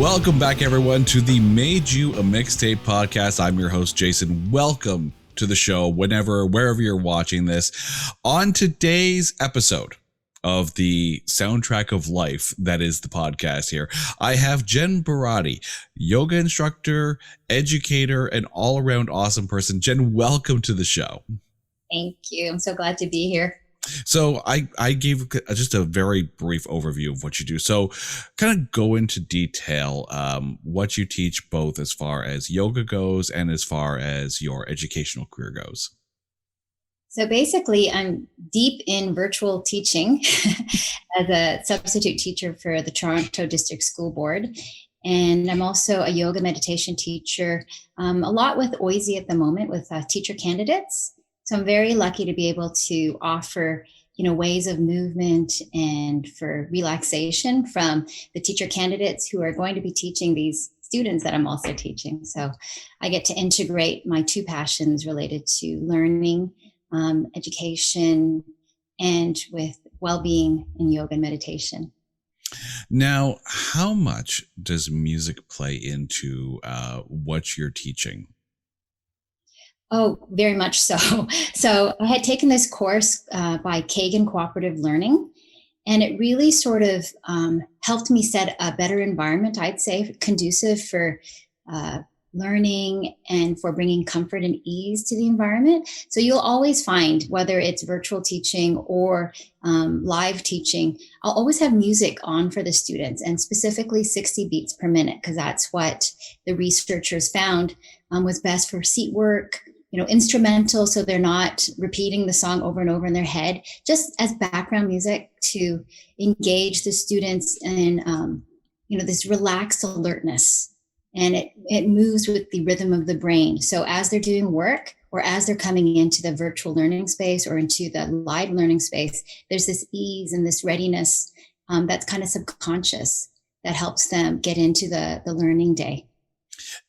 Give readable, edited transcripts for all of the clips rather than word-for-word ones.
Welcome back, everyone, to the Made You a Mixtape podcast. I'm your host, Jason. Welcome to the show, wherever you're watching this. On today's episode of the soundtrack of life that is the podcast here, I have Jen Baradi, yoga instructor, educator, and all-around awesome person. Jen, welcome to the show. Thank you. I'm so glad to be here. So I gave just a very brief overview of what you do. So kind of go into detail what you teach, both as far as yoga goes and as far as your educational career goes. So basically, I'm deep in virtual teaching as a substitute teacher for the Toronto District School Board. And I'm also a yoga meditation teacher, a lot with OISE at the moment with teacher candidates. So I'm very lucky to be able to offer, ways of movement and for relaxation from the teacher candidates who are going to be teaching these students that I'm also teaching. So I get to integrate my two passions related to learning, education, and with well-being in yoga and meditation. Now, how much does music play into what you're teaching? Oh, very much so. So I had taken this course by Kagan Cooperative Learning, and it really sort of helped me set a better environment, I'd say, conducive for learning and for bringing comfort and ease to the environment. So you'll always find, whether it's virtual teaching or live teaching, I'll always have music on for the students, and specifically 60 beats per minute, because that's what the researchers found was best for seat work, instrumental, so they're not repeating the song over and over in their head, just as background music to engage the students in, this relaxed alertness. And it moves with the rhythm of the brain. So as they're doing work or as they're coming into the virtual learning space or into the live learning space, there's this ease and this readiness that's kind of subconscious that helps them get into the learning day.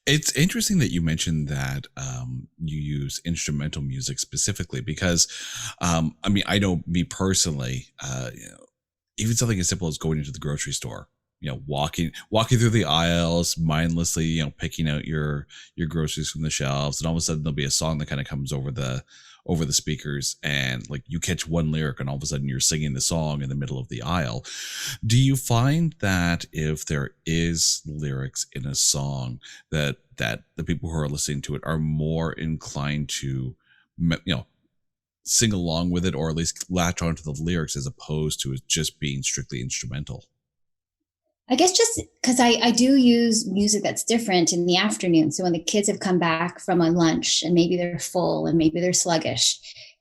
It's interesting that you mentioned that you use instrumental music specifically because, I know me personally, even something as simple as going into the grocery store, walking through the aisles mindlessly, picking out your groceries from the shelves, and all of a sudden there'll be a song that kind of comes over the speakers, and like you catch one lyric and all of a sudden you're singing the song in the middle of the aisle. Do you find that if there is lyrics in a song that the people who are listening to it are more inclined to, sing along with it, or at least latch onto the lyrics as opposed to it just being strictly instrumental? I guess just because I do use music that's different in the afternoon. So when the kids have come back from a lunch and maybe they're full and maybe they're sluggish,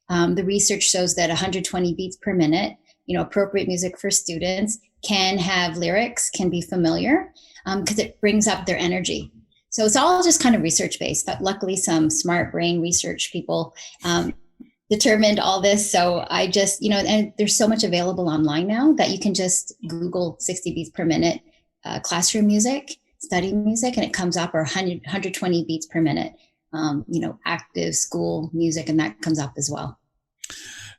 the research shows that 120 beats per minute, appropriate music for students, can have lyrics, can be familiar, because it brings up their energy. So it's all just kind of research based, but luckily some smart brain research people determined all this. So I just, and there's so much available online now that you can just Google 60 beats per minute classroom music, study music, and it comes up, or 120 beats per minute, active school music, and that comes up as well.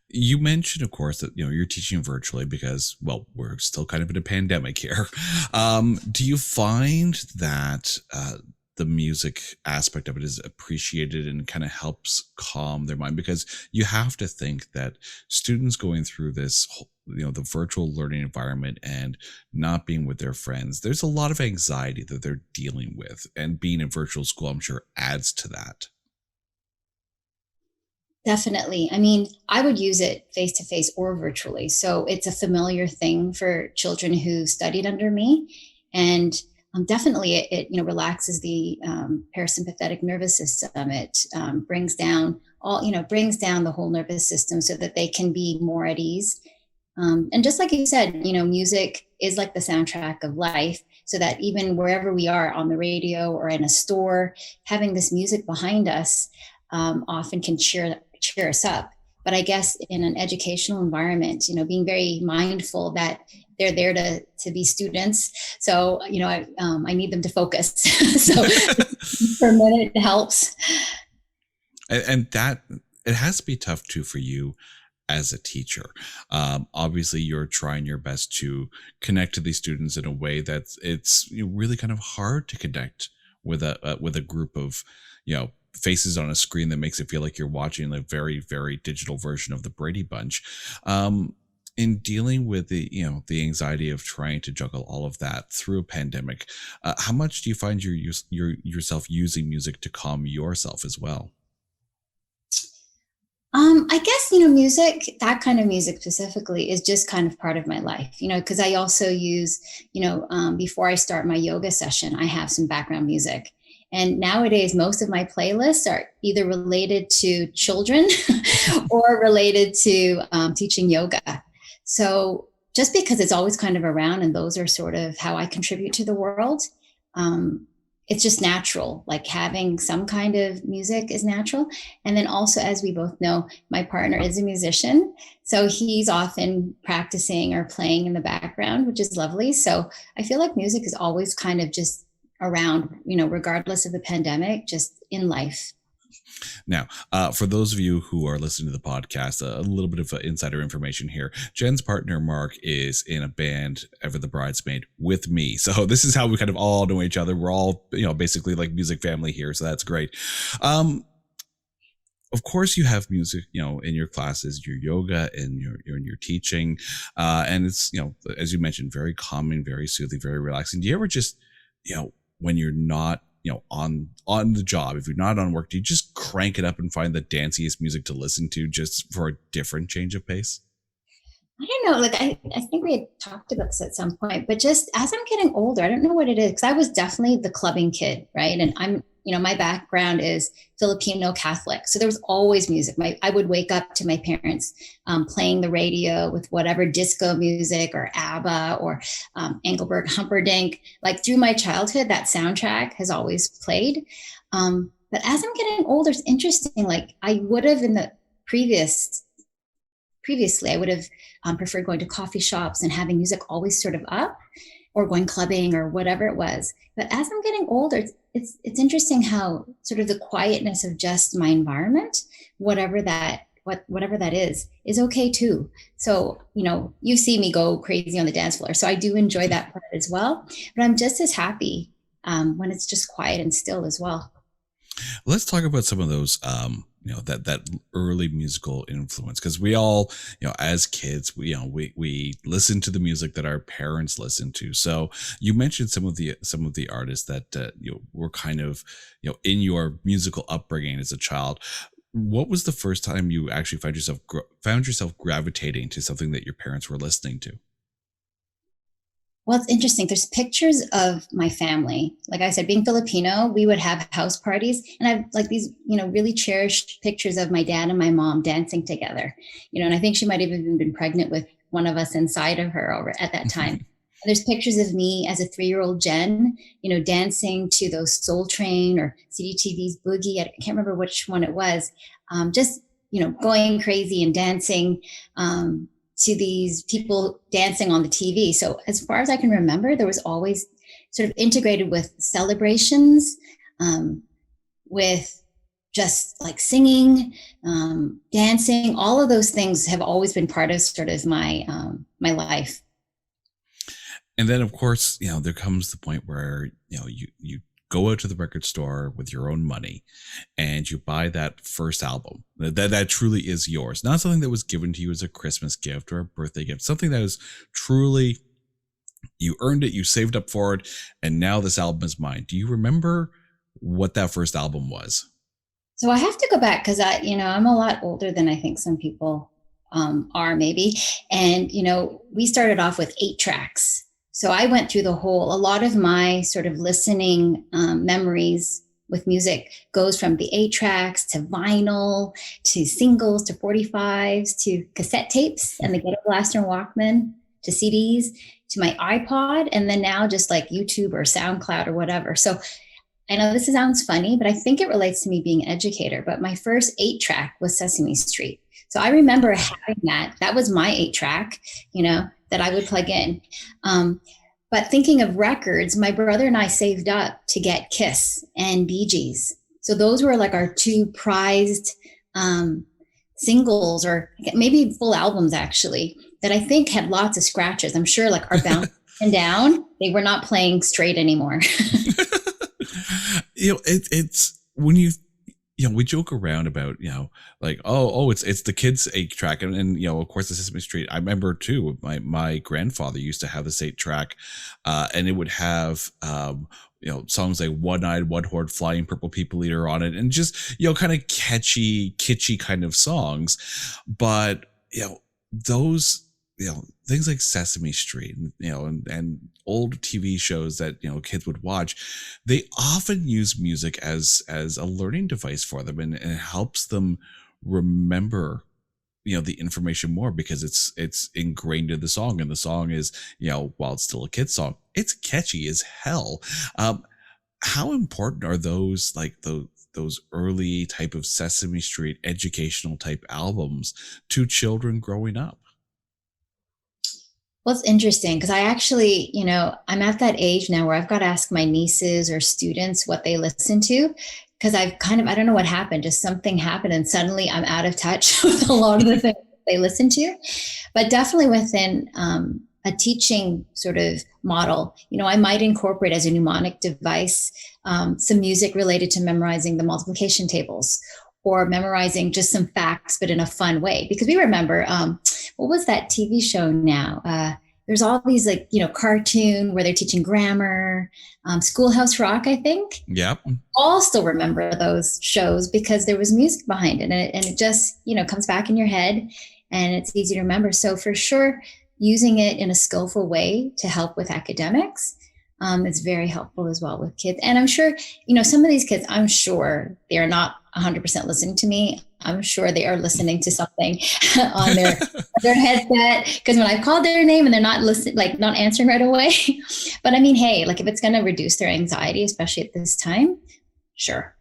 You mentioned, of course, that, you're teaching virtually because, well, we're still kind of in a pandemic here. Do you find that the music aspect of it is appreciated and kind of helps calm their mind? Because you have to think that students going through this, the virtual learning environment and not being with their friends, there's a lot of anxiety that they're dealing with. And being in virtual school, I'm sure, adds to that. Definitely. I would use it face-to-face or virtually. So it's a familiar thing for children who studied under me. And definitely it relaxes the parasympathetic nervous system. It brings down the whole nervous system so that they can be more at ease. And just like you said, music is like the soundtrack of life, so that even wherever we are on the radio or in a store, having this music behind us often can cheer us up. But I guess in an educational environment, being very mindful that they're there to be students. So, I need them to focus. So for a minute, it helps. And that, it has to be tough too for you as a teacher. Obviously, you're trying your best to connect to these students in a way that it's really kind of hard to connect with a group of faces on a screen that makes it feel like you're watching a very very digital version of the Brady Bunch. In dealing with the anxiety of trying to juggle all of that through a pandemic, how much do you find yourself using music to calm yourself as well? I guess, music, that kind of music specifically is just kind of part of my life, because I also use, before I start my yoga session, I have some background music. And nowadays, most of my playlists are either related to children or related to teaching yoga. So just because it's always kind of around and those are sort of how I contribute to the world, it's just natural. Like having some kind of music is natural. And then also, as we both know, my partner is a musician. So he's often practicing or playing in the background, which is lovely. So I feel like music is always kind of just around, regardless of the pandemic, just in life. Now, for those of you who are listening to the podcast, a little bit of insider information here. Jen's partner, Mark, is in a band, Ever the Bridesmaid, with me. So this is how we kind of all know each other. We're all, basically like music family here. So that's great. Of course, you have music, in your classes, your yoga and your teaching. And it's, as you mentioned, very calming, very soothing, very relaxing. Do you ever just, when you're not on the job, if you're not on work, do you just crank it up and find the danciest music to listen to just for a different change of pace? I don't know. Like, I think we had talked about this at some point, but just as I'm getting older, I don't know what it is. Because I was definitely the clubbing kid, right? And my background is Filipino Catholic. So there was always music. I would wake up to my parents playing the radio with whatever disco music or ABBA or Engelbert Humperdinck. Like through my childhood, that soundtrack has always played. But as I'm getting older, it's interesting. Like I would have in the previously, I would have preferred going to coffee shops and having music always sort of up, or going clubbing or whatever it was. But as I'm getting older, it's interesting how sort of the quietness of just my environment, whatever that is okay too. So, you see me go crazy on the dance floor. So I do enjoy that part as well. But I'm just as happy when it's just quiet and still as well. Let's talk about some of those, that early musical influence, because we all, as kids, we listen to the music that our parents listen to. So you mentioned some of the artists that were kind of in your musical upbringing as a child. What was the first time you actually found yourself gravitating to something that your parents were listening to? Well, it's interesting. There's pictures of my family. Like I said, being Filipino, we would have house parties. And I've like these, really cherished pictures of my dad and my mom dancing together. And I think she might have even been pregnant with one of us inside of her over at that time. And there's pictures of me as a 3-year-old Jen, dancing to those Soul Train or CDTV's Boogie. I can't remember which one it was. Just, going crazy and dancing. To these people dancing on the TV. So as far as I can remember, there was always sort of integrated with celebrations, with just like singing, dancing. All of those things have always been part of sort of my life. And then, of course, there comes the point where you go out to the record store with your own money and you buy that first album that truly is yours, not something that was given to you as a Christmas gift or a birthday gift, something that is truly, you earned it, you saved up for it, and now this album is mine. Do you remember what that first album was? So I have to go back because I'm a lot older than I think some people are maybe. And, we started off with 8 tracks. So I went through a lot of my sort of listening memories with music goes from the 8 tracks to vinyl, to singles, to 45s, to cassette tapes and the Ghetto Blaster and Walkman, to CDs, to my iPod, and then now just like YouTube or SoundCloud or whatever. So I know this sounds funny, but I think it relates to me being an educator. But my first 8 track was Sesame Street. So I remember having that. That was my 8 track, that I would plug in. But thinking of records, my brother and I saved up to get Kiss and Bee Gees. So those were like our 2 prized singles or maybe full albums actually that I think had lots of scratches. I'm sure like are bouncing down. They were not playing straight anymore. It's when we joke around about, like, oh, it's the kids' 8-track, and of course the Sesame Street. I remember too, my grandfather used to have this 8-track, and it would have songs like One Eyed One Horned Flying Purple People Eater on it, and just kind of catchy, kitschy kind of songs. But those things like Sesame Street, and old TV shows that kids would watch, they often use music as a learning device for them, and it helps them remember the information more because it's ingrained in the song, and the song is, while it's still a kid's song, it's catchy as hell. How important are those, like those early type of Sesame Street educational type albums to children growing up? Well, it's interesting because I actually, I'm at that age now where I've got to ask my nieces or students what they listen to because I don't know what happened, just something happened and suddenly I'm out of touch with a lot of the things they listen to. But definitely within a teaching sort of model, I might incorporate as a mnemonic device some music related to memorizing the multiplication tables or memorizing just some facts, but in a fun way. Because we remember, what was that TV show now? There's all these cartoon where they're teaching grammar, Schoolhouse Rock, I think. Yep. All still remember those shows because there was music behind it, and it just, comes back in your head and it's easy to remember. So for sure, using it in a skillful way to help with academics is very helpful as well with kids. And I'm sure, some of these kids, I'm sure they are not 100% listening to me. I'm sure they are listening to something on their headset because when I called their name and they're not listening, like not answering right away. But I mean, hey, like if it's going to reduce their anxiety, especially at this time, sure,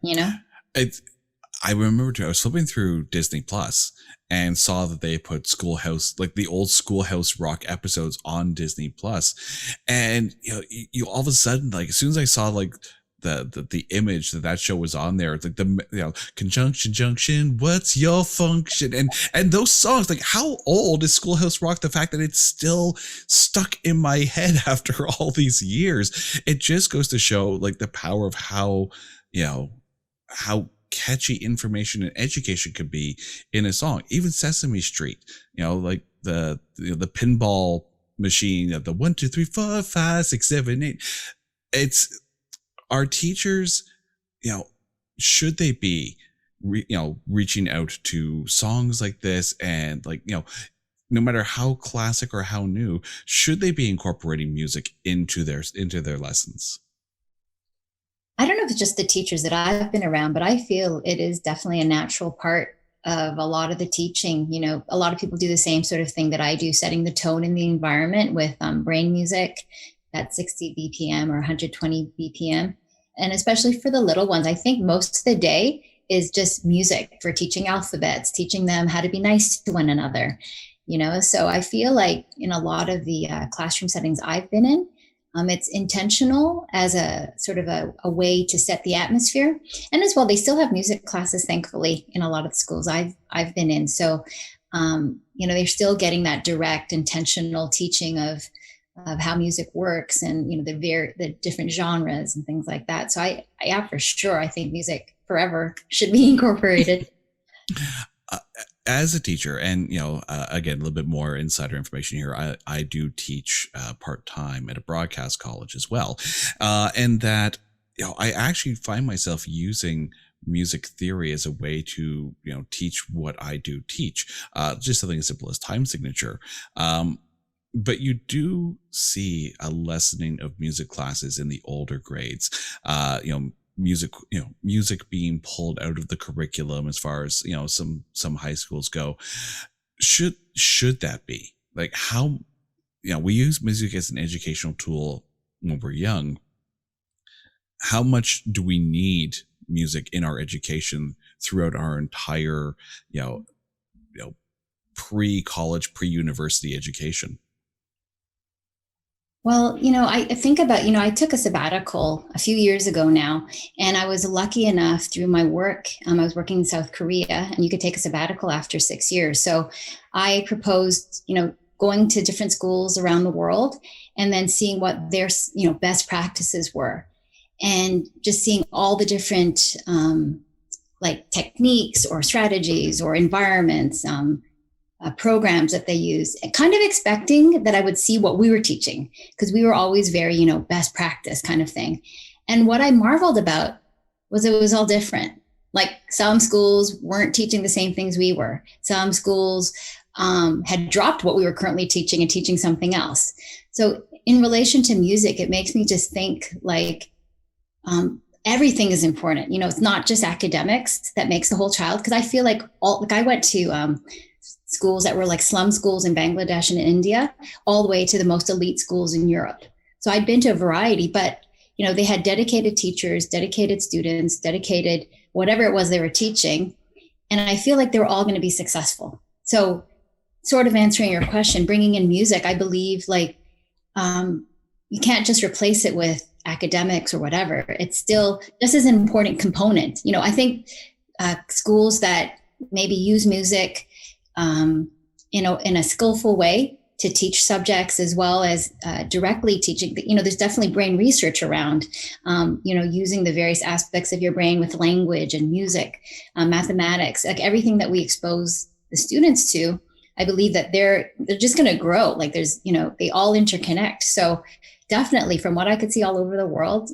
I remember too, I was flipping through Disney Plus and saw that they put Schoolhouse, like the old Schoolhouse Rock episodes on Disney Plus. And, you all of a sudden, like as soon as I saw like the image that show was on there, it's like the conjunction junction, what's your function, and those songs, like how old is Schoolhouse Rock? The fact that it's still stuck in my head after all these years, it just goes to show like the power of how catchy information and education could be in a song. Even Sesame Street, like the pinball machine of the 1 2 3 4 5 6 7 8. It's our teachers, should they be, reaching out to songs like this, and like, no matter how classic or how new, should they be incorporating music into their lessons? I don't know if it's just the teachers that I've been around, but I feel it is definitely a natural part of a lot of the teaching. A lot of people do the same sort of thing that I do, setting the tone in the environment with brain music at 60 BPM or 120 BPM. And especially for the little ones, I think most of the day is just music for teaching alphabets, teaching them how to be nice to one another. So I feel like in a lot of the classroom settings I've been in, it's intentional as a sort of a way to set the atmosphere. And as well, they still have music classes, thankfully, in a lot of the schools I've been in. So, they're still getting that direct, intentional teaching of how music works and, the different genres and things like that. So yeah, for sure, I think music forever should be incorporated. As a teacher, and again, a little bit more insider information here, I do teach part-time at a broadcast college as well, and that I actually find myself using music theory as a way to teach what I do teach, just something as simple as time signature. But you do see a lessening of music classes in the older grades. Music being pulled out of the curriculum as far as some high schools go. Should that be like how we use music as an educational tool when we're young? How much do we need music in our education throughout our entire pre-college, pre-university education? Well, I think about, I took a sabbatical a few years ago now, and I was lucky enough through my work. I was working in South Korea, and you could take a sabbatical after 6 years. So I proposed, going to different schools around the world and then seeing what their, best practices were, and just seeing all the different like techniques or strategies or environments, programs that they use, and kind of expecting that I would see what we were teaching, because we were always very, best practice kind of thing. And what I marveled about was it was all different. Like some schools weren't teaching the same things we were. Some schools had dropped what we were currently teaching and teaching something else. So in relation to music, it makes me just think like everything is important. It's not just academics that makes the whole child. Because I feel like I went to schools that were like slum schools in Bangladesh and India, all the way to the most elite schools in Europe. So I'd been to a variety, but they had dedicated teachers, dedicated students, dedicated whatever it was they were teaching. And I feel like they were all going to be successful. So sort of answering your question, bringing in music, I believe like you can't just replace it with academics or whatever. It's still just as an important component. I think schools that maybe use music in a skillful way to teach subjects, as well as directly teaching. There's definitely brain research around, using the various aspects of your brain with language and music, mathematics, like everything that we expose the students to. I believe that they're just going to grow. Like there's, they all interconnect. So definitely, from what I could see all over the world,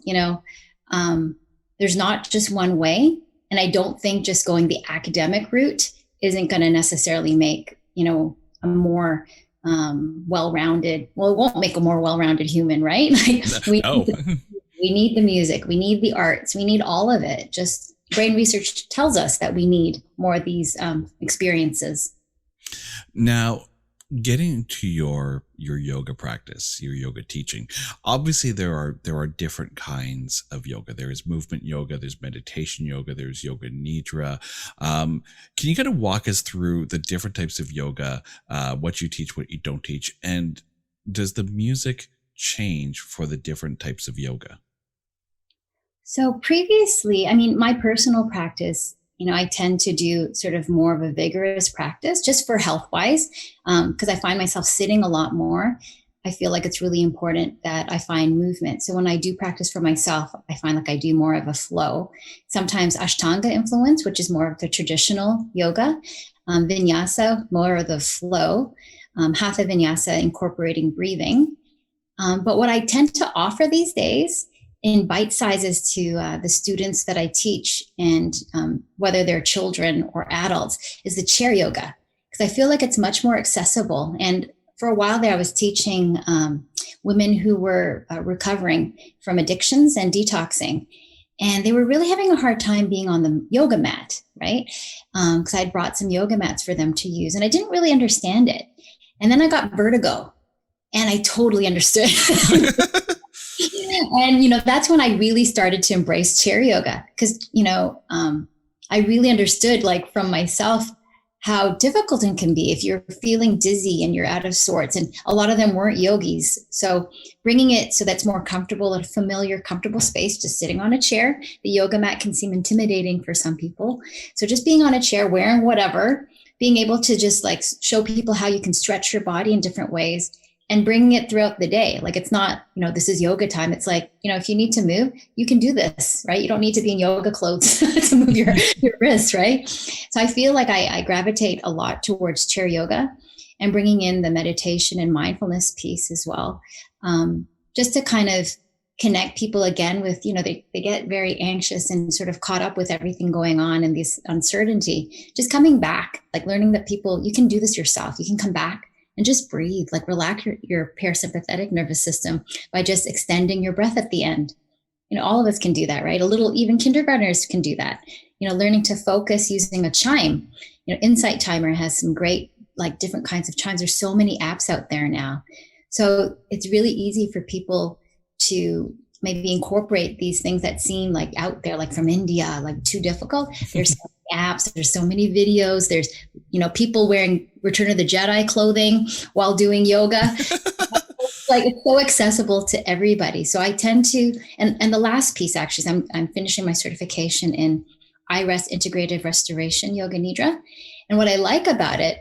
there's not just one way. And I don't think just going the academic route isn't going to necessarily make, a more well-rounded, well, it won't make a more well-rounded human, right? Like we need the music, we need the arts, we need all of it. Just brain research tells us that we need more of these experiences. Now, getting to your yoga practice, your yoga teaching, obviously there are different kinds of yoga. There is movement yoga, there's meditation yoga, there's yoga nidra. Can you kind of walk us through the different types of yoga, what you teach, what you don't teach, and does the music change for the different types of yoga? So previously, I mean, my personal practice, I tend to do sort of more of a vigorous practice just for health wise, because I find myself sitting a lot more. I feel like it's really important that I find movement. So when I do practice for myself, I find like I do more of a flow. Sometimes Ashtanga influence, which is more of the traditional yoga, Vinyasa, more of the flow, Hatha Vinyasa, incorporating breathing. But what I tend to offer these days in bite sizes to the students that I teach, and whether they're children or adults, is the chair yoga, because I feel like it's much more accessible. And for a while there, I was teaching women who were recovering from addictions and detoxing, and they were really having a hard time being on the yoga mat, right? Because I'd brought some yoga mats for them to use, and I didn't really understand it. And then I got vertigo, and I totally understood. And, that's when I really started to embrace chair yoga, because, I really understood, like, from myself, how difficult it can be if you're feeling dizzy and you're out of sorts. And a lot of them weren't yogis. So bringing it so that's more comfortable, a familiar, comfortable space, just sitting on a chair. The yoga mat can seem intimidating for some people. So just being on a chair, wearing whatever, being able to just like show people how you can stretch your body in different ways, and bringing it throughout the day. Like, it's not, this is yoga time. It's like, if you need to move, you can do this, right? You don't need to be in yoga clothes to move your wrists, right? So I feel like I gravitate a lot towards chair yoga, and bringing in the meditation and mindfulness piece as well, just to kind of connect people again with, they get very anxious and sort of caught up with everything going on and this uncertainty, just coming back, like learning that you can do this yourself. You can come back and just breathe, like relax your parasympathetic nervous system by just extending your breath at the end. All of us can do that, right? Even kindergartners can do that. Learning to focus using a chime. Insight Timer has some great, like, different kinds of chimes. There's so many apps out there now. So it's really easy for people to maybe incorporate these things that seem like out there, like from India, like too difficult. There's so many apps, there's so many videos, there's, people wearing Return of the Jedi clothing while doing yoga. like it's so accessible to everybody. So I tend to, and the last piece actually is I'm finishing my certification in iRest integrative restoration yoga nidra. And what I like about it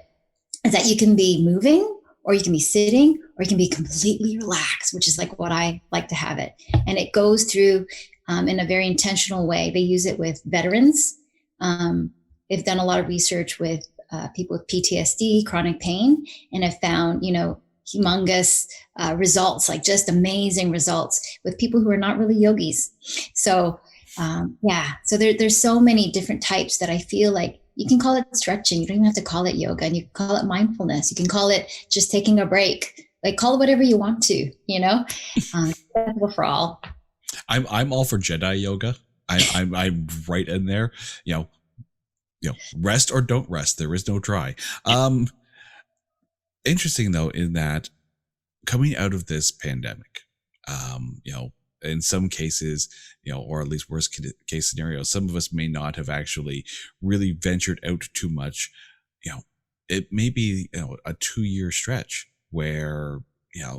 is that you can be moving or you can be sitting or you can be completely relaxed, which is like what I like to have it. And it goes through in a very intentional way. They use it with veterans. They've done a lot of research with people with PTSD, chronic pain, and have found, humongous results, like just amazing results with people who are not really yogis. So, so there's so many different types that I feel like you can call it stretching. You don't even have to call it yoga, and you can call it mindfulness. You can call it just taking a break. Like call it whatever you want to, for all. I'm all for Jedi yoga. I'm right in there. Rest or don't rest. There is no try. Interesting though, in that coming out of this pandemic, in some cases, or at least worst case scenarios, some of us may not have actually really ventured out too much. It may be, a 2-year stretch where,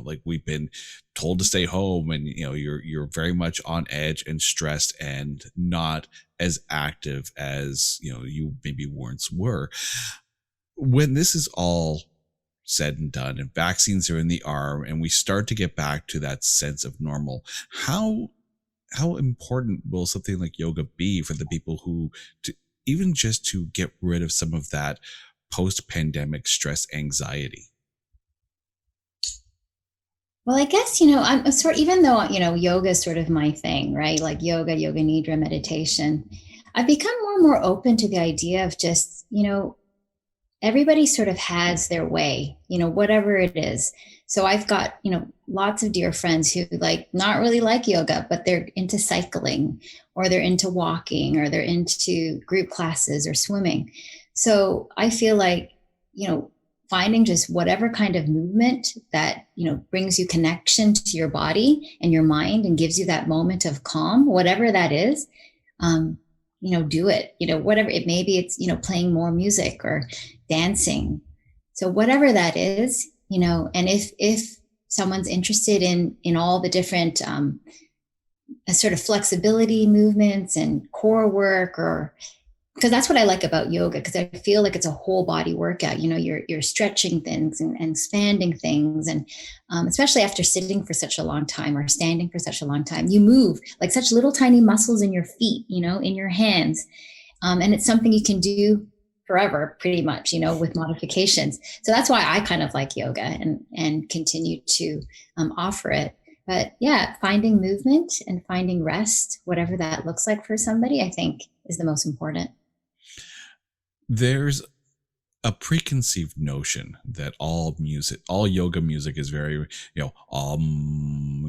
like we've been told to stay home and, you're very much on edge and stressed and not as active as, you maybe once were. When this is all said and done and vaccines are in the arm and we start to get back to that sense of normal, how important will something like yoga be for the people who, even just to get rid of some of that post-pandemic stress anxiety? Well, I guess, I'm even though, yoga is sort of my thing, right? Like yoga nidra, meditation, I've become more and more open to the idea of just, everybody sort of has their way, whatever it is. So I've got, lots of dear friends who not really like yoga, but they're into cycling or they're into walking or they're into group classes or swimming. So I feel like, finding just whatever kind of movement that, brings you connection to your body and your mind and gives you that moment of calm, whatever that is, do it, whatever it maybe it's, playing more music or dancing. So whatever that is, and if someone's interested in all the different sort of flexibility movements and core work, or because that's what I like about yoga, because I feel like it's a whole body workout. You're stretching things and expanding things, and especially after sitting for such a long time or standing for such a long time, you move like such little tiny muscles in your feet, in your hands, and it's something you can do forever, pretty much, with modifications. So that's why I kind of like yoga and continue to offer it. But yeah, finding movement and finding rest, whatever that looks like for somebody, I think is the most important. There's a preconceived notion that all yoga music is very,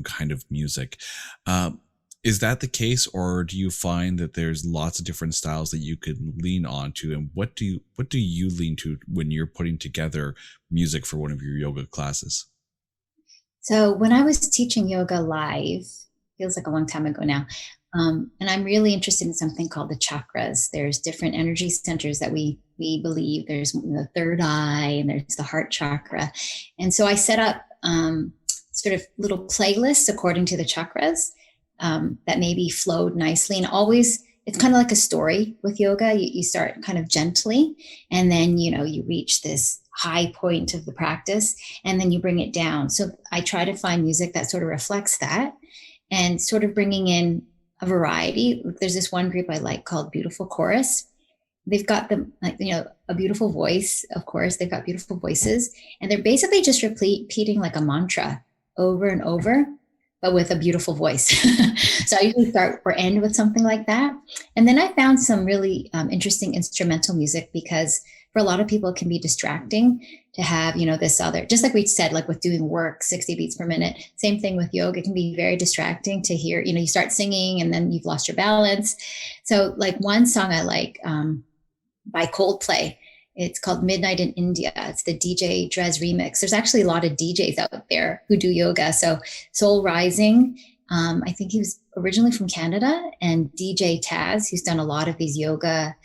kind of music. Is that the case, or do you find that there's lots of different styles that you could lean on to? And what do you lean to when you're putting together music for one of your yoga classes? So when I was teaching yoga live, feels like a long time ago now, and I'm really interested in something called the chakras. There's different energy centers that we believe. There's the third eye and there's the heart chakra. And so I set up sort of little playlists according to the chakras that maybe flowed nicely. And always, it's kind of like a story with yoga. You start kind of gently, and then, you reach this high point of the practice, and then you bring it down. So I try to find music that sort of reflects that, and sort of bringing in a variety. There's this one group I like called Beautiful Chorus. They've got a beautiful voice, of course. They've got beautiful voices, and they're basically just repeating like a mantra over and over, but with a beautiful voice. So I usually start or end with something like that. And then I found some really interesting instrumental music, because for a lot of people, it can be distracting to have, this other, just like we said, like with doing work, 60 beats per minute, same thing with yoga. It can be very distracting to hear, you start singing and then you've lost your balance. So like one song I like by Coldplay, it's called Midnight in India. It's the DJ Drez remix. There's actually a lot of DJs out there who do yoga. So Soul Rising, I think he was originally from Canada, and DJ Taz, who's done a lot of these yoga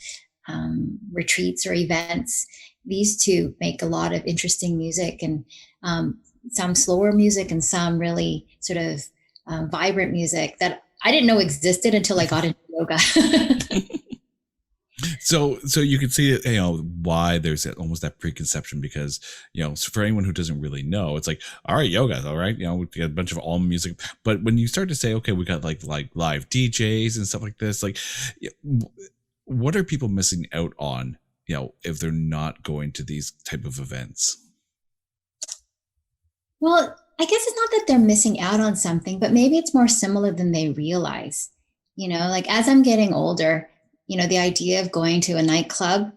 retreats or events. These two make a lot of interesting music, and some slower music and some really sort of vibrant music that I didn't know existed until I got into yoga. So you can see that, why there's almost that preconception, because for anyone who doesn't really know, it's like, all right, yoga, all right, we got a bunch of all music. But when you start to say, okay, we got like live DJs and stuff like this, like, what are people missing out on, if they're not going to these type of events? Well, I guess it's not that they're missing out on something, but maybe it's more similar than they realize. Like as I'm getting older, the idea of going to a nightclub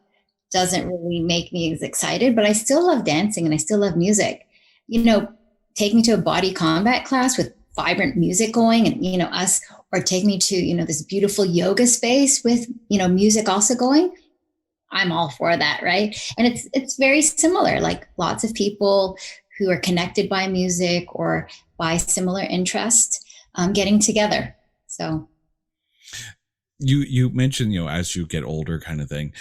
doesn't really make me as excited, but I still love dancing and I still love music. Take me to a body combat class with vibrant music going and, us, or take me to, this beautiful yoga space with, music also going. I'm all for that, right? And it's very similar, like lots of people who are connected by music or by similar interest getting together. So you mentioned, as you get older kind of thing,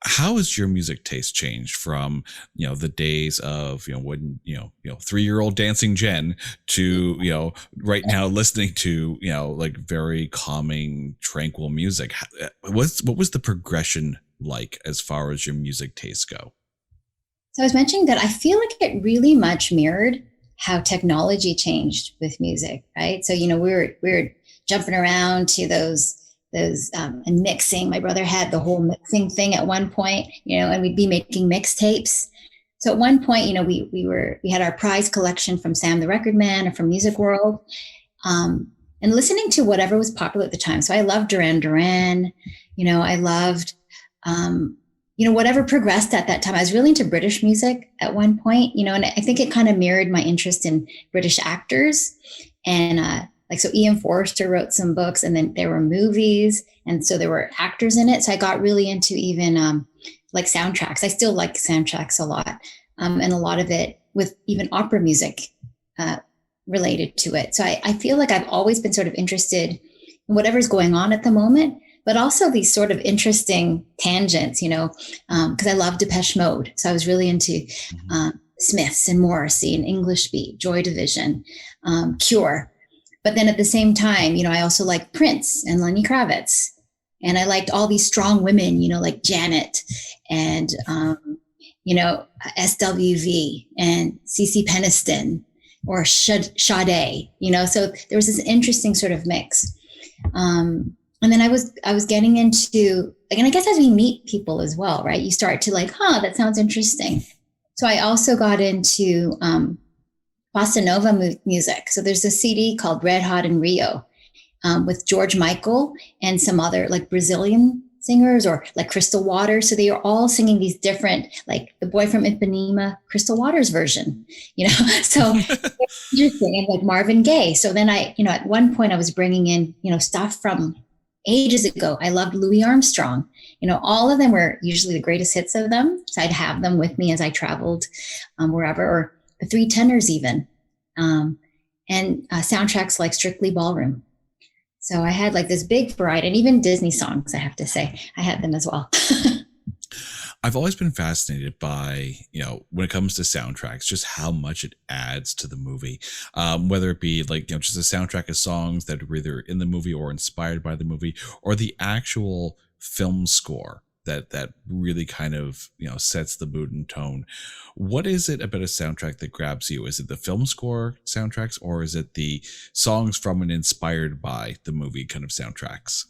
how has your music taste changed from, the days of, when, 3-year-old dancing Jen to, right now listening to, like very calming, tranquil music? What was the progression like as far as your music tastes go? So I was mentioning that I feel like it really much mirrored how technology changed with music, right? So, we were jumping around to those and mixing. My brother had the whole mixing thing at one point, and we'd be making mixtapes. So at one point, we had our prize collection from Sam the Record Man or from Music World, and listening to whatever was popular at the time. So I loved Duran Duran, I loved, whatever progressed at that time. I was really into British music at one point, and I think it kind of mirrored my interest in British actors. And so Ian Forster wrote some books, and then there were movies, and so there were actors in it. So I got really into even like soundtracks. I still like soundtracks a lot, and a lot of it with even opera music related to it. So I feel like I've always been sort of interested in whatever's going on at the moment, but also these sort of interesting tangents, because I love Depeche Mode. So I was really into Smiths and Morrissey and English Beat, Joy Division, Cure. But then at the same time, I also like Prince and Lenny Kravitz. And I liked all these strong women, like Janet and, SWV and CeCe Peniston or Sade, so there was this interesting sort of mix. And then I was getting into, and I guess as we meet people as well, right? You start to like, that sounds interesting. So I also got into bossa nova music. So there's a CD called Red Hot in Rio with George Michael and some other like Brazilian singers or like Crystal Waters. So they are all singing these different, like the Boy from Ipanema, Crystal Waters version, so interesting. And like Marvin Gaye. So then I, at one point I was bringing in, stuff from ages ago. I loved Louis Armstrong. All of them were usually the greatest hits of them. So I'd have them with me as I traveled wherever, or the Three Tenors even, and soundtracks like Strictly Ballroom. So I had like this big variety, and even Disney songs, I have to say, I had them as well. I've always been fascinated by, when it comes to soundtracks, just how much it adds to the movie, whether it be like, just a soundtrack of songs that are either in the movie or inspired by the movie, or the actual film score that really kind of, sets the mood and tone. What is it about a soundtrack that grabs you? Is it the film score soundtracks, or is it the songs from and inspired by the movie kind of soundtracks?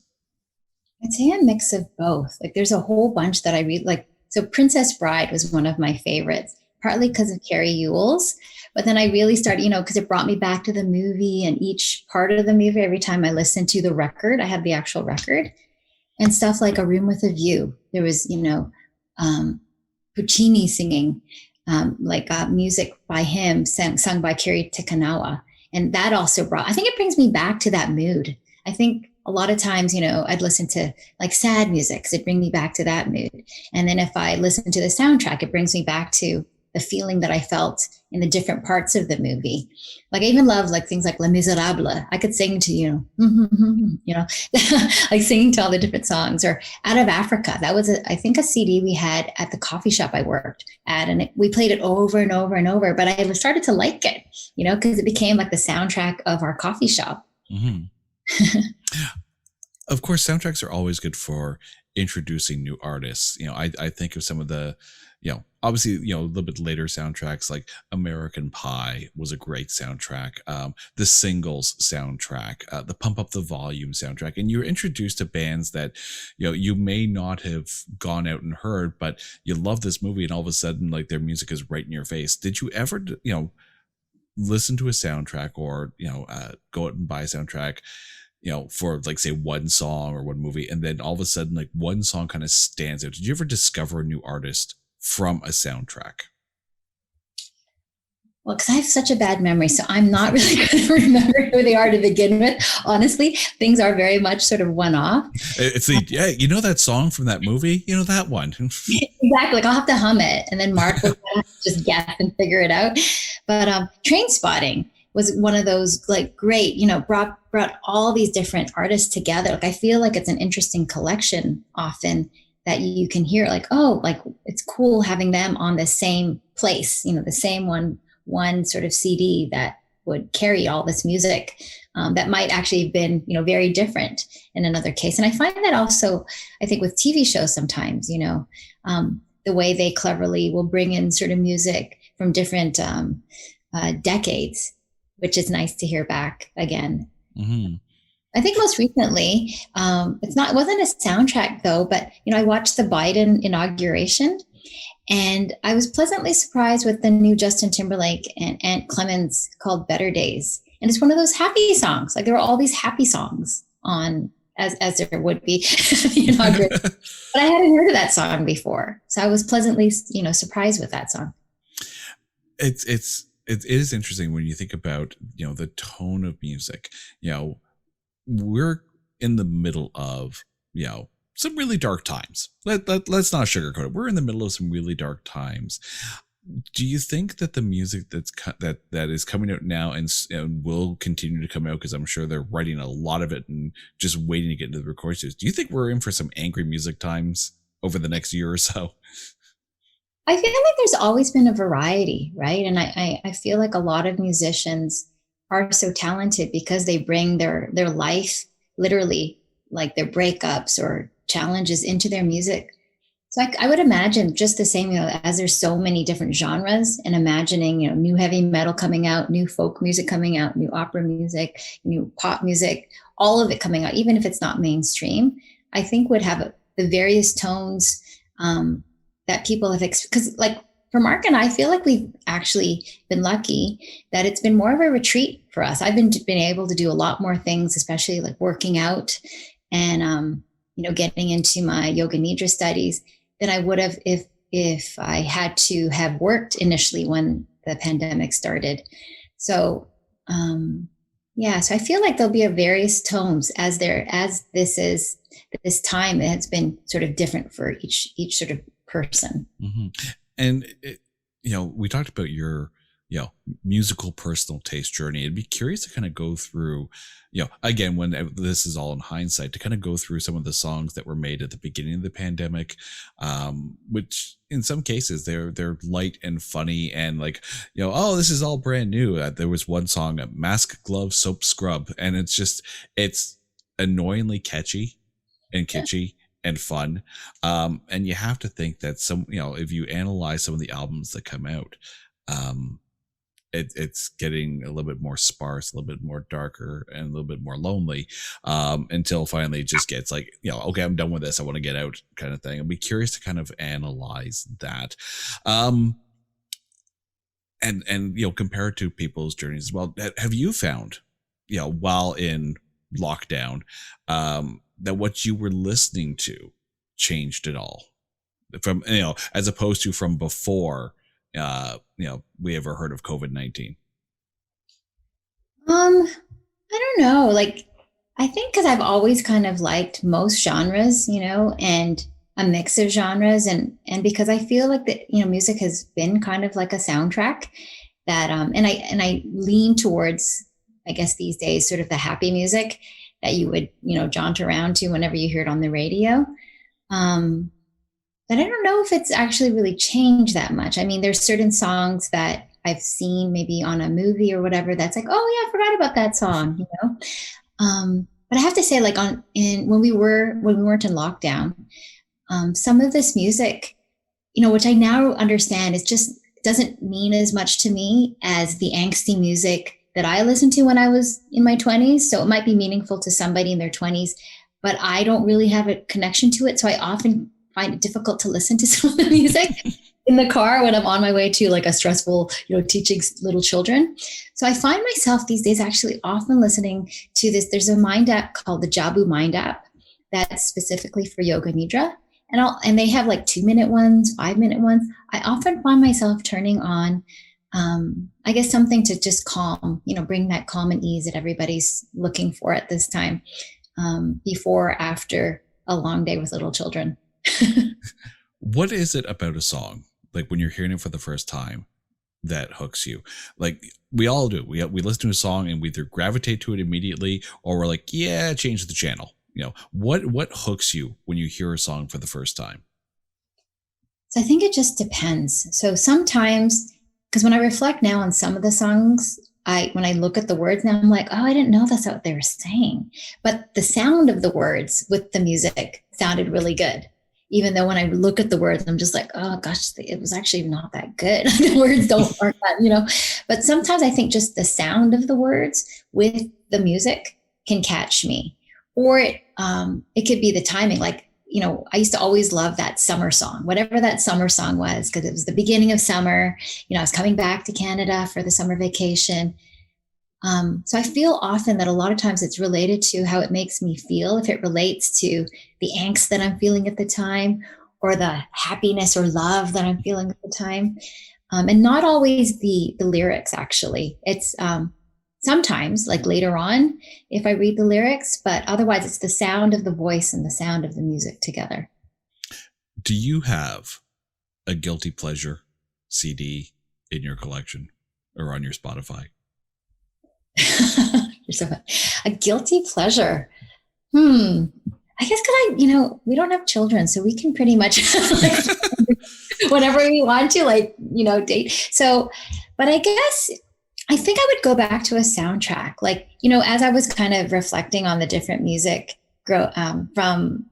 I'd say a mix of both. Like there's a whole bunch that I read, like, so Princess Bride was one of my favorites, partly because of Carrie Ewells. But then I really started, because it brought me back to the movie and each part of the movie. Every time I listened to the record, I had the actual record. And stuff like A Room with a View. There was, Puccini singing, music by him, sung by Kiri Tekanawa. And that also I think it brings me back to that mood. I think a lot of times, I'd listen to like sad music because it brings me back to that mood. And then if I listen to the soundtrack, it brings me back to the feeling that I felt in the different parts of the movie. Like I even love like things like Les Miserables. I could sing to, like singing to all the different songs. Or Out of Africa. That was, I think, a CD we had at the coffee shop I worked at, and we played it over and over and over. But I started to like it, because it became like the soundtrack of our coffee shop. Mm-hmm. Of course, soundtracks are always good for introducing new artists. I think of some of the, obviously, a little bit later soundtracks like American Pie was a great soundtrack. The Singles soundtrack, the Pump Up the Volume soundtrack. And you're introduced to bands that, you may not have gone out and heard, but you love this movie and all of a sudden like their music is right in your face. Did you ever, listen to a soundtrack or, go out and buy a soundtrack, for like say one song or one movie, and then all of a sudden like one song kind of stands out? Did you ever discover a new artist from a soundtrack? Well, because I have such a bad memory, so I'm not really going to remember who they are to begin with. Honestly, things are very much sort of one-off. It's that song from that movie, that one. Exactly. Like I'll have to hum it, and then Mark will just guess and figure it out. But Train Spotting was one of those like great, brought all these different artists together. Like I feel like it's an interesting collection often that you can hear like, oh, like it's cool having them on the same place, the same one sort of CD that would carry all this music that might actually have been, very different in another case. And I find that also, I think with TV shows sometimes, the way they cleverly will bring in sort of music from different decades, which is nice to hear back again. Mm-hmm. I think most recently, it wasn't a soundtrack though, but I watched the Biden inauguration, and I was pleasantly surprised with the new Justin Timberlake and Ant Clemens called "Better Days," and it's one of those happy songs. Like there were all these happy songs on, as there would be, but I hadn't heard of that song before, so I was pleasantly, surprised with that song. It is interesting when you think about the tone of music. We're in the middle of some really dark times. Let's not sugarcoat it. We're in the middle of some really dark times. Do you think that the music that is coming out now and will continue to come out, because I'm sure they're writing a lot of it and just waiting to get into the recording studios, do you think we're in for some angry music times over the next year or so? I feel like there's always been a variety, right? And I feel like a lot of musicians are so talented because they bring their life, literally, like their breakups or challenges, into their music. So I would imagine just the same, as there's so many different genres, and imagining, new heavy metal coming out, new folk music coming out, new opera music, new pop music, all of it coming out, even if it's not mainstream, I think would have the various tones that people have, because like for Mark and I feel like we've actually been lucky that it's been more of a retreat for us. I've been able to do a lot more things, especially like working out and, getting into my yoga nidra studies than I would have if I had to have worked initially when the pandemic started. So, so I feel like there'll be a various tones as this time has been sort of different for each sort of person. Mm-hmm. And we talked about your musical personal taste journey. I'd be curious to kind of go through, again, when this is all in hindsight, to kind of go through some of the songs that were made at the beginning of the pandemic, which in some cases they're light and funny and like, oh, this is all brand new. There was one song, Mask, Glove, Soap, Scrub, and it's annoyingly catchy and kitschy and fun. And you have to think that if you analyze some of the albums that come out, it's getting a little bit more sparse, a little bit more darker, and a little bit more lonely, until finally it just gets like, okay, I'm done with this, I want to get out, kind of thing. I'd be curious to kind of analyze that, and compare it to people's journeys as well. Have you found, while in lockdown, that what you were listening to changed at all from, as opposed to from before we ever heard of COVID-19? I don't know. Like, I think because I've always kind of liked most genres, and a mix of genres, and because I feel like that, music has been kind of like a soundtrack that, and I lean towards, I guess these days, sort of the happy music that you would, jaunt around to whenever you hear it on the radio. Um, but I don't know if it's actually really changed that much. I mean, there's certain songs that I've seen maybe on a movie or whatever that's like, oh yeah, I forgot about that song, but I have to say, like on in when we weren't in lockdown, some of this music, which I now understand, is just doesn't mean as much to me as the angsty music that I listened to when I was in my 20s. So it might be meaningful to somebody in their 20s, but I don't really have a connection to it. So I often find it difficult to listen to some of the music in the car when I'm on my way to like a stressful, teaching little children. So I find myself these days actually often listening to this. There's a mind app called the Jabu Mind app that's specifically for yoga nidra. And they have like 2-minute ones, 5-minute ones. I often find myself turning on, I guess, something to just calm, bring that calm and ease that everybody's looking for at this time, before or after a long day with little children. What is it about a song, like when you're hearing it for the first time, that hooks you? Like we all do. We listen to a song and we either gravitate to it immediately, or we're like, yeah, change the channel. What hooks you when you hear a song for the first time? So I think it just depends. So sometimes, because when I reflect now on some of the songs, when I look at the words now, I'm like, oh, I didn't know that's what they were saying. But the sound of the words with the music sounded really good. Even though when I look at the words, I'm just like, oh gosh, it was actually not that good. The words aren't that, But sometimes I think just the sound of the words with the music can catch me. Or it could be the timing. Like, I used to always love that summer song, whatever that summer song was, because it was the beginning of summer. I was coming back to Canada for the summer vacation. So I feel often that a lot of times it's related to how it makes me feel, if it relates to the angst that I'm feeling at the time, or the happiness or love that I'm feeling at the time. And not always the lyrics, actually. It's sometimes, like later on, if I read the lyrics, but otherwise it's the sound of the voice and the sound of the music together. Do you have a guilty pleasure CD in your collection or on your Spotify? You're so funny. A guilty pleasure. I guess because we don't have children, so we can pretty much like, whatever we want to, date. So, but I guess I think I would go back to a soundtrack. Like, as I was kind of reflecting on the different music from,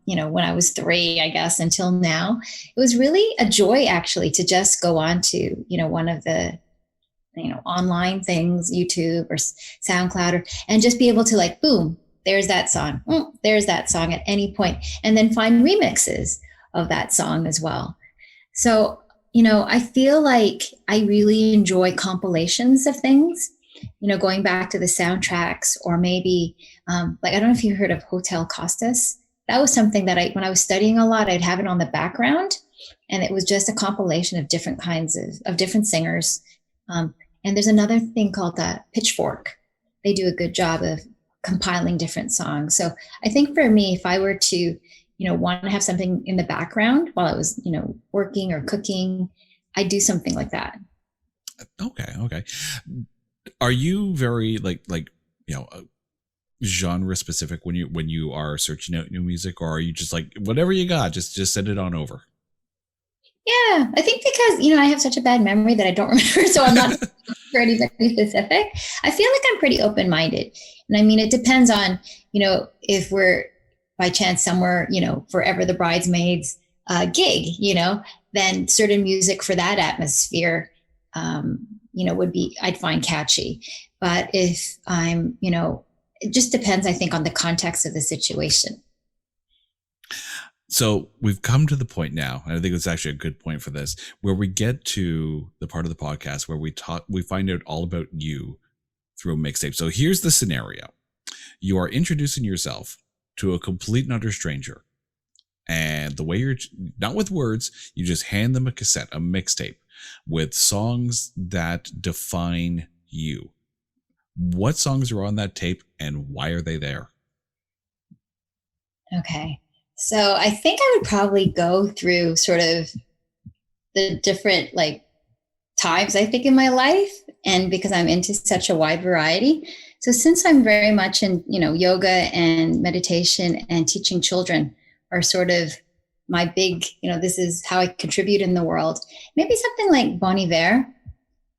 when I was 3, I guess, until now, it was really a joy actually to just go on to, one of the, online things, YouTube or SoundCloud, and just be able to like, boom, there's that song. There's that song at any point, and then find remixes of that song as well. So, I feel like I really enjoy compilations of things, going back to the soundtracks, or maybe like, I don't know if you heard of Hotel Costas. That was something that when I was studying a lot, I'd have it on the background, and it was just a compilation of different kinds of different singers. And there's another thing called Pitchfork. They do a good job of compiling different songs. So I think for me, if I were to, want to have something in the background while I was, working or cooking, I'd do something like that. Okay. Are you very genre specific when you are searching out new music, or are you just like, whatever you got, just send it on over? Yeah, I think because, I have such a bad memory that I don't remember, so I'm not for anybody specific. I feel like I'm pretty open-minded. And I mean, it depends on, if we're by chance somewhere, forever the bridesmaids gig, then certain music for that atmosphere, I'd find catchy. But if I'm, it just depends, I think, on the context of the situation. So we've come to the point now, and I think it's actually a good point for this, where we get to the part of the podcast where we find out all about you through a mixtape. So here's the scenario. You are introducing yourself to a complete and utter stranger. And the way you're, not with words, you just hand them a cassette, a mixtape with songs that define you. What songs are on that tape and why are they there? Okay. So I think I would probably go through sort of the different like times I think in my life, and because I'm into such a wide variety. So since I'm very much in, yoga and meditation and teaching children are sort of my big, this is how I contribute in the world. Maybe something like Bon Iver,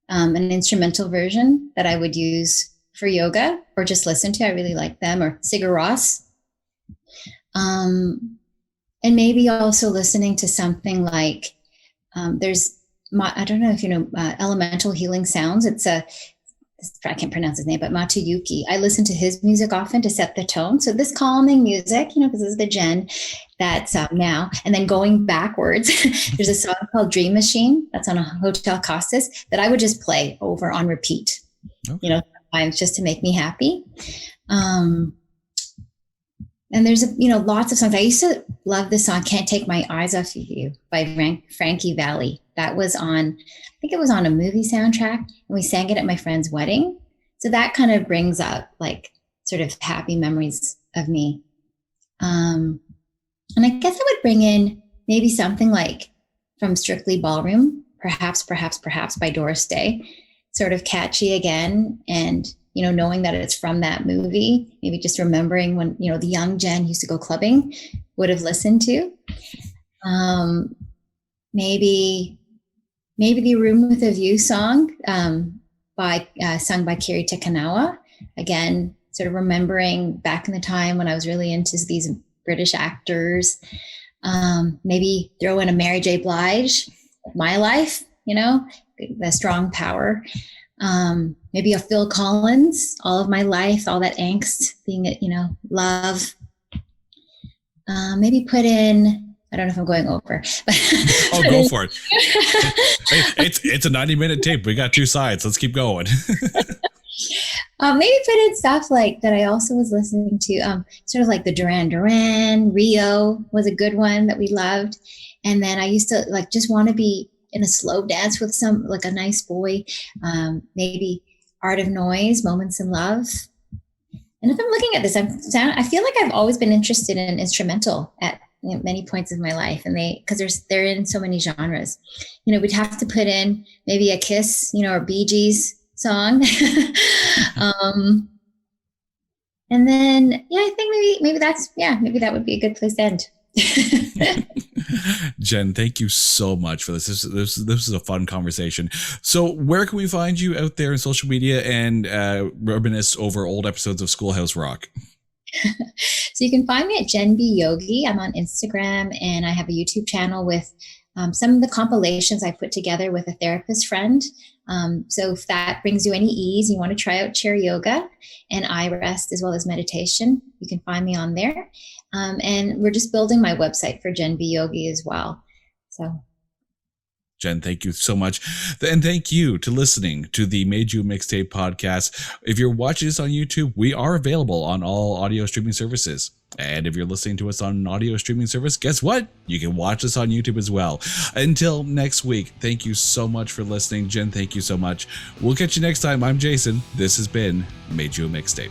an instrumental version that I would use for yoga or just listen to. I really like them, or Sigur Rós. And maybe also listening to something like there's I don't know if you know Elemental Healing Sounds. I can't pronounce his name, but Matuyuki. I listen to his music often to set the tone. So this calming music, because this is the Jen that's now. And then going backwards, there's a song called Dream Machine that's on a Hotel Costas that I would just play over on repeat, okay. Sometimes just to make me happy. And there's, lots of songs. I used to love the song Can't Take My Eyes Off of You by Frankie Valli. That was I think it was on a movie soundtrack, and we sang it at my friend's wedding. So that kind of brings up like sort of happy memories of me. And I guess I would bring in maybe something like from Strictly Ballroom, Perhaps by Doris Day, sort of catchy again. And knowing that it's from that movie, maybe just remembering when, the young Jen used to go clubbing, would have listened to. Maybe the Room with a View song sung by Kiri Tekanawa. Again, sort of remembering back in the time when I was really into these British actors. Maybe throw in a Mary J. Blige, My Life, the strong power. Maybe a Phil Collins, All of My Life, all that angst, being love. Maybe put in, I don't know if I'm going over. Oh, go for it. It's a 90-minute tape. We got 2 sides. Let's keep going. Maybe put in stuff like that I also was listening to, sort of like the Duran Duran, Rio was a good one that we loved. And then I used to like just want to be in a slow dance with like a nice boy, maybe Art of Noise, Moments in Love. And if I'm looking at this, I feel like I've always been interested in instrumental at many points of my life, and because they're in so many genres. We'd have to put in maybe a Kiss, or Bee Gees song. And then, I think maybe that would be a good place to end. Jen, thank you so much for this. This is a fun conversation. So where can we find you out there in social media and reminisce over old episodes of Schoolhouse Rock? So you can find me at Jen B Yogi. I'm on Instagram, and I have a YouTube channel with some of the compilations I put together with a therapist friend. So if that brings you any ease, you want to try out chair yoga and eye rest as well as meditation, you can find me on there. And we're just building my website for Jen B Yogi as well. So, Jen, thank you so much. And thank you to listening to the Made You Mixtape podcast. If you're watching this on YouTube, we are available on all audio streaming services. And if you're listening to us on an audio streaming service, guess what? You can watch us on YouTube as well. Until next week, thank you so much for listening. Jen, thank you so much. We'll catch you next time. I'm Jason. This has been Made You a Mixtape.